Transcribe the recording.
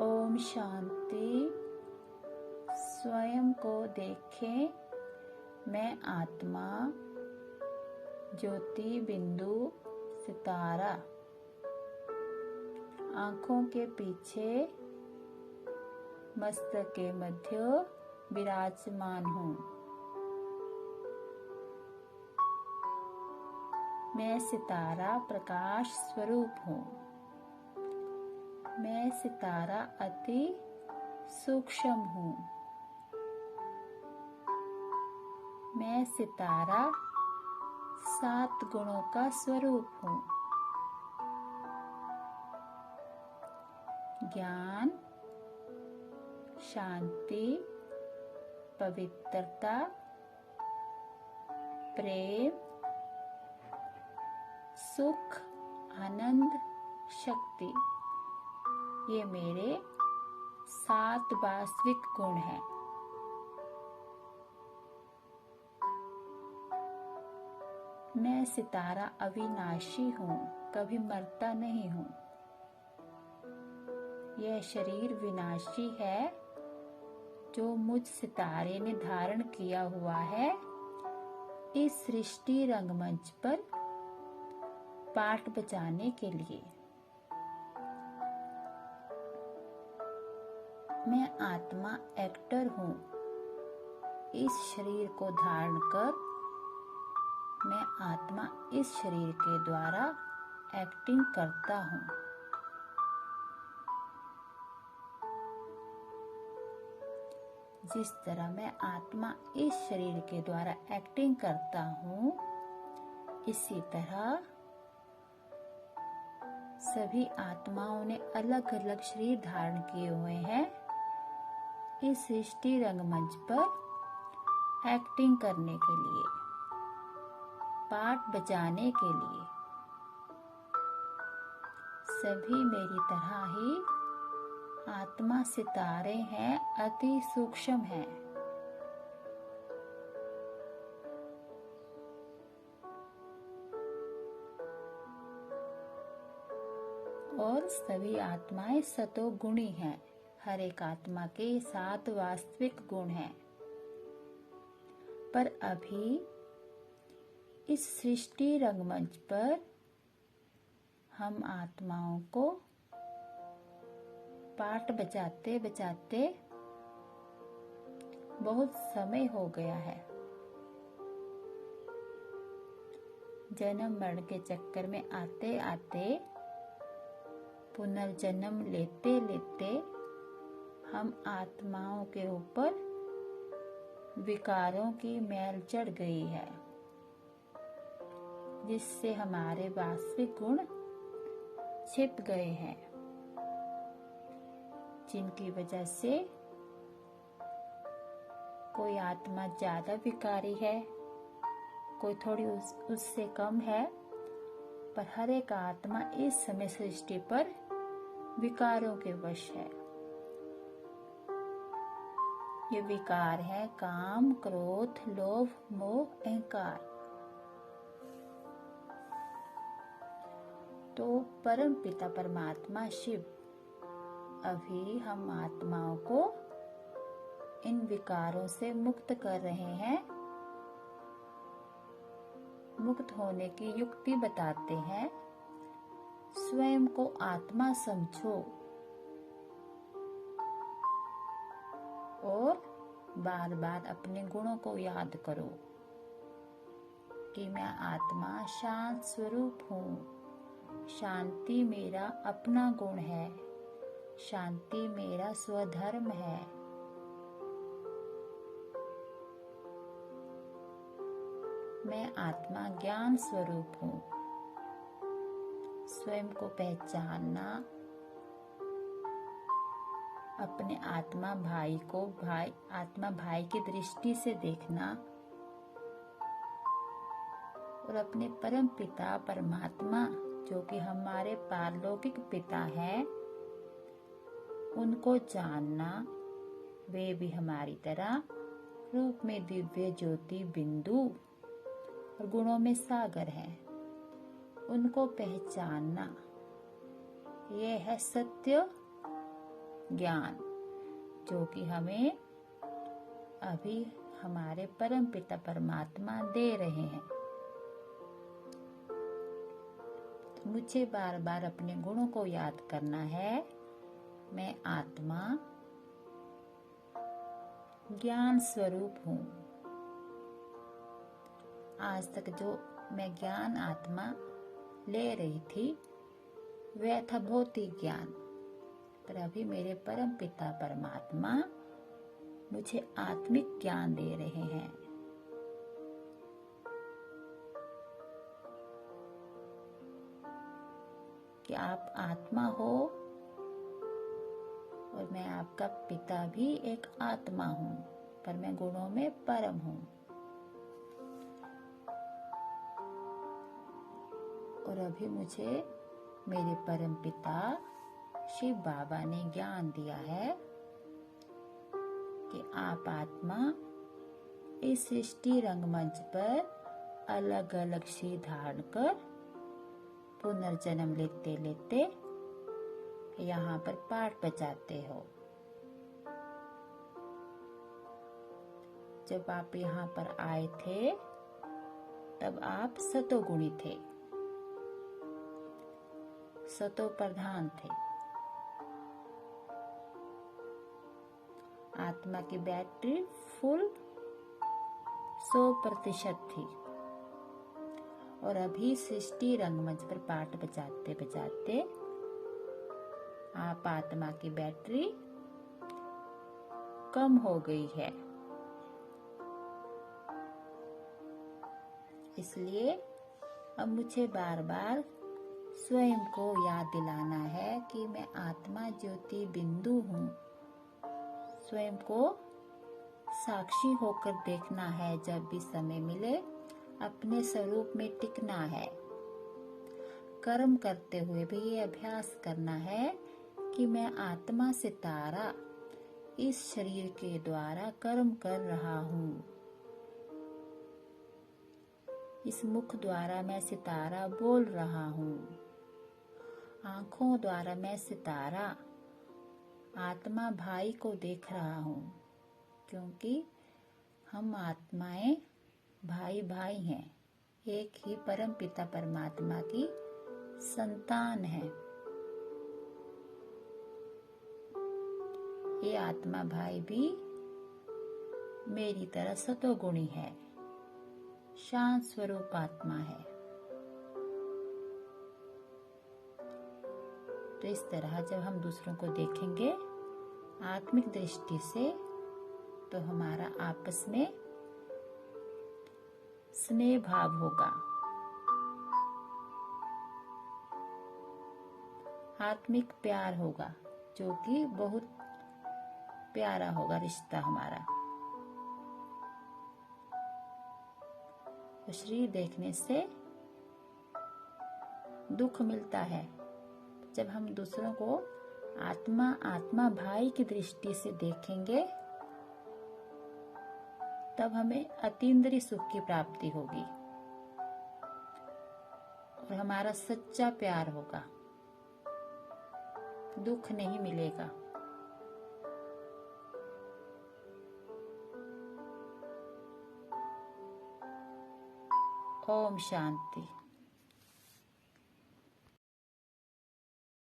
ओम शांति। स्वयं को देखें, मैं आत्मा, ज्योति बिंदु, सितारा। आँखों के पीछे मस्तक के मध्य विराजमान हूँ। मैं सितारा प्रकाश स्वरूप हूँ। मैं सितारा अति सूक्ष्म हूँ। मैं सितारा 7 गुणों का स्वरूप हूँ। ज्ञान, शांति, पवित्रता, प्रेम, सुख, आनंद, शक्ति, ये मेरे 7 वास्तविक गुण हैं। मैं सितारा अविनाशी हूँ, कभी मरता नहीं हूँ। यह शरीर विनाशी है जो मुझ सितारे ने धारण किया हुआ है इस सृष्टि रंगमंच पर पाठ बजाने के लिए। मैं आत्मा एक्टर हूँ। इस शरीर को धारण कर मैं आत्मा इस शरीर के द्वारा एक्टिंग करता हूँ। जिस तरह मैं आत्मा इस शरीर के द्वारा एक्टिंग करता हूँ, इसी तरह सभी आत्माओं ने अलग अलग शरीर धारण किए हुए हैं इस सृष्टि रंगमंच पर एक्टिंग करने के लिए, पाठ बजाने के लिए। सभी मेरी तरह ही आत्मा सितारे हैं, अति सूक्ष्म हैं। और सभी आत्माएं सतोगुणी हैं। हर एक आत्मा के 7 वास्तविक गुण हैं। पर अभी इस सृष्टि रंगमंच पर हम आत्माओं को पाठ बजाते बजाते बहुत समय हो गया है। जन्म मरण के चक्कर में आते आते, पुनर्जन्म लेते लेते हम आत्माओं के ऊपर विकारों की मैल चढ़ गई है, जिससे हमारे वास्तविक गुण छिप गए हैं, जिनकी वजह से कोई आत्मा ज्यादा विकारी है, कोई थोड़ी उससे कम है, पर हर एक आत्मा इस समय सृष्टि पर विकारों के वश है। ये विकार है काम, क्रोध, लोभ, मोह, अहंकार। तो परम पिता परमात्मा शिव अभी हम आत्माओं को इन विकारों से मुक्त कर रहे हैं। मुक्त होने की युक्ति बताते हैं। स्वयं को आत्मा समझो और बार बार अपने गुणों को याद करो कि मैं आत्मा शांत स्वरूप हूँ। शांति मेरा अपना गुण है। शांति मेरा स्वधर्म है। मैं आत्मा ज्ञान स्वरूप हूँ। स्वयं को पहचानना, अपने आत्मा भाई को आत्मा भाई की दृष्टि से देखना और अपने परम पिता परमात्मा जो कि हमारे पारलौकिक पिता हैं, उनको जानना। वे भी हमारी तरह रूप में दिव्य ज्योति बिंदु और गुणों में सागर हैं। उनको पहचानना, ये है सत्य ज्ञान, जो कि हमें अभी हमारे परम पिता परमात्मा दे रहे हैं। तो मुझे बार बार अपने गुणों को याद करना है। मैं आत्मा ज्ञान स्वरूप हूँ। आज तक जो मैं ज्ञान आत्मा ले रही थी वह था भौतिक ज्ञान, पर अभी मेरे परम पिता परमात्मा मुझे आत्मिक ज्ञान दे रहे हैं। कि आप आत्मा हो और मैं आपका पिता भी एक आत्मा हूँ, पर मैं गुणों में परम हूँ। और अभी मुझे मेरे परम पिता शिव बाबा ने ज्ञान दिया है कि आप आत्मा इस सृष्टि रंगमंच पर अलग अलग शरीर धारण कर पुनर्जन्म लेते लेते यहाँ पर पाठ बजाते हो। जब आप यहाँ पर आए थे तब आप सतोगुणी थे, सतो प्रधान थे। आत्मा की बैटरी फुल 100% थी। और अभी सृष्टि रंगमंच पर पाठ बजाते बजाते आप आत्मा की बैटरी कम हो गई है। इसलिए अब मुझे बार बार स्वयं को याद दिलाना है कि मैं आत्मा ज्योति बिंदु हूँ। स्वयं को साक्षी होकर देखना है। जब भी समय मिले अपने स्वरूप में टिकना है। कर्म करते हुए भी ये अभ्यास करना है कि मैं आत्मा सितारा इस शरीर के द्वारा कर्म कर रहा हूँ। इस मुख द्वारा मैं सितारा बोल रहा हूँ। आँखों द्वारा मैं सितारा आत्मा भाई को देख रहा हूँ, क्योंकि हम आत्माएं भाई भाई हैं, एक ही परम पिता परमात्मा की संतान है। ये आत्मा भाई भी मेरी तरह सतोगुणी है, शांत स्वरूप आत्मा है। तो इस तरह जब हम दूसरों को देखेंगे आत्मिक दृष्टि से, तो हमारा आपस में स्नेह भाव होगा, आत्मिक प्यार होगा, जो कि बहुत प्यारा होगा रिश्ता हमारा। तो शरीर देखने से दुख मिलता है। जब हम दूसरों को आत्मा भाई की दृष्टि से देखेंगे तब हमें अतीन्द्रिय सुख की प्राप्ति होगी और हमारा सच्चा प्यार होगा, दुख नहीं मिलेगा। ओम शांति।